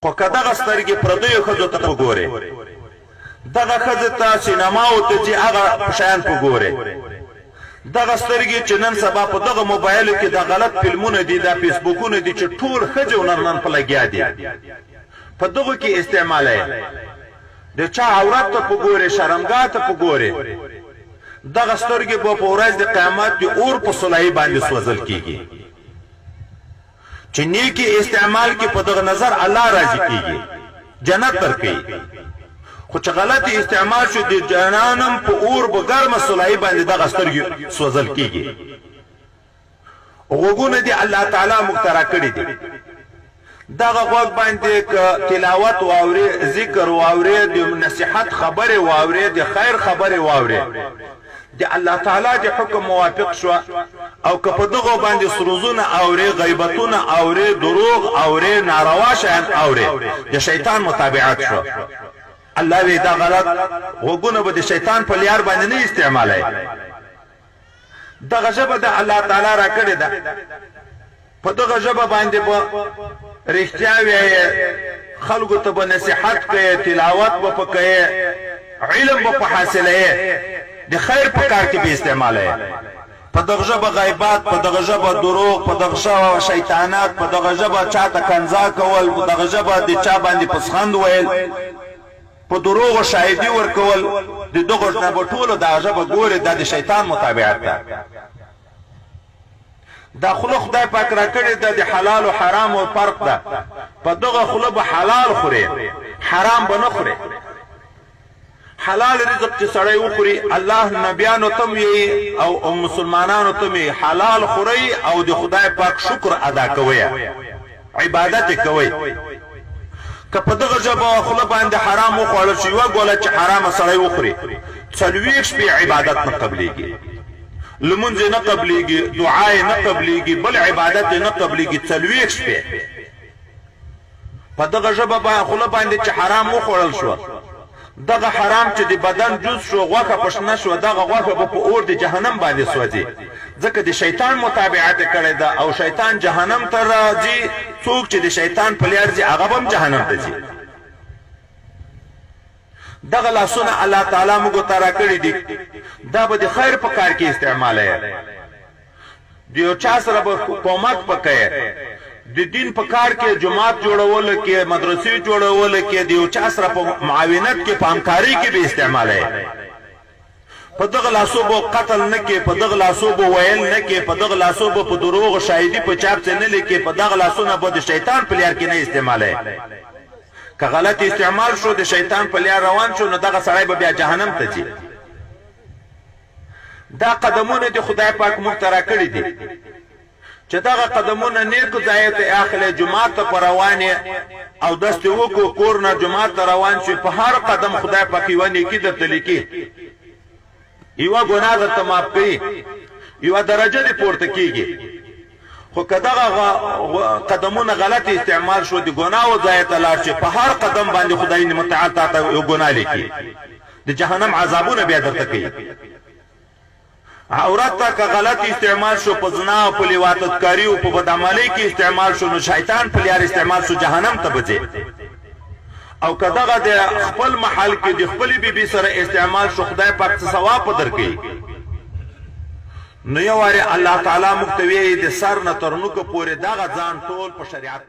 خو که دغه سترګې پردیو ښځو ته وګورې، دغه ښځې ته سینماو ته چې هغه شیان وګورې، دغه سترګې چې نن سبا په دغه موبایلو کې د غلط فلمونه دي، د فیسبوکونه دي چې ټول ښځې نن په لګیا دي، په دغو کې استعمالوي. د چا عورت ته وګورې، شرمګاه ته وګورې، دغه سترګې به په ورځ د قیامت د اور په سلایي باندې سوځل کېږي. چې نیکي استعمال کې په دغه نظر الله راضي کېږي، جنت درکوي. خو چې غلط استعمال شو د جهنم په اور په ګرمه سلایي باندې دغه سترګې سوځل کېږي. غوږونه دي الله تعالی مخترع کړي دي، دغه غوږ باندې تلاوت واوري، ذکر واوري، د نصیحت خبره واوري، د خیر خبره واوري، د الله تعالی د حکم موافق شو. او که په دغه باندې سروزونه اوري، غیبتونه اوري، دروغ اوري، ناروا شیان اوري، د شیطان متابعت شو. الله وی دا غلط غوږونه به د شیطان په لیار باندې نه استعمالوي. دغه ژبه د الله تعالی را کړې ده، په دغه ژبه باندې به رښتیا وایي، خلکو ته به نصیحت کوي، تلاوت به په کوي، علم به په حاصلوي، د خیر په کار کې به استعمالوي. په دغه ژبه غیبات، په دغه ژبه دروغ، په دغه ژبه شیطانات، په دغه ژبه چاته کنځا کول، په دغه ژبه د چا باندې پسخند ویل، په دروغ شاهدی ورکول، د دغه نه به ټولو دغه ژبه ګوري، دا د شیطان متابعت ده. دا خوله خدای پاک را کړې ده، د حلال او حرام او فرق ده. په دغه خوله به حلال خوري، حرام به نه خوري. حلال رزق چې سړی وخوري، الله نبیانو ته وایي او مسلمانانو ته وایي حلال خورئ او د خدای پاک شکر ادا کوئ، عبادت یې کوئ. که په دغه ژبه خوله باندې حرام وخوړل شي، یوه ګوله چې حرامه سړی وخوري، 40 شپې عبادت نه قبلېږي، لمونځ یې نه قبلېږي، دعا یې نه قبلېږي، بل عبادت یې نه قبلېږي، 40 شپې. په دغه ژبه خوله باندې چې حرام وخوړل شو، دغه حرام چې د بدن جز شو، غوښه پشنه شو، دغه غوښه به په اور د جهنم باندې سوځي، ځکه د شیطان متابعت کړی ده او شیطان جهنم ته راځي. څوک چې د شیطان په لار ځي هغه هم جهنم ته ځي. دغه لاسونه الله تعالی موږ ته راکړي دي، دا به د خیر په کار کې استعمالوي. د یو چا سره به کومک وکړي، د دین په کار کې، جماعت جوړول کې، مدرسې جوړول کې، د یو چا سره په معاونت کې، په همکارۍ کې به استعمالوي. په دغه لاسو به قتل نه کې، په دغه لاسو به ویل نه کې، په دغه لاسو به په دروغ شاهدي په چاپ څه نه لیکي، په دغه لاسونه به د شیطان په لار کې نه استعمالوي. که غلط استعمال شو، د شیطان په لار روان شو، نو دغه سړی به بیا جهنم ته ځي. دا قدمونه د خدای پاک موږ ته راکړي دي چې دغه قدمونه نیکو ځای ته اخلي، جماعت ته روانې او دستې وکړو، کور نه جماعت ته روان شي، په هر قدم خدای پاک یوه نیکي درته لیکي، یوه ګناه درته معاف کوي، یوه درجه دې پورته کېږي. خو که دغه قدمونه غلط استعمال شو، د ګناهو ځای ته لاړ شي، په هر قدم باندې خدای متعال تا ته یو ګناه لیکي، د جهنم عذابونه بیا درته کوي. عورت ته که غلط استعمال شو، په زنا او په لیواتتکاري او په بدعملۍ کې استعمال شو، نو شیطان په لار استعمال شو، جهنم ته به ځي. او که دغه د خپل محل کې د خپلې بیبي سره استعمال شو، خدای پاک څه ثواب په درکوي. نو یو وارې الله تعالی موږ ته وایي د سر نه تر نوکه پورې دغه ځان ټول په شریعت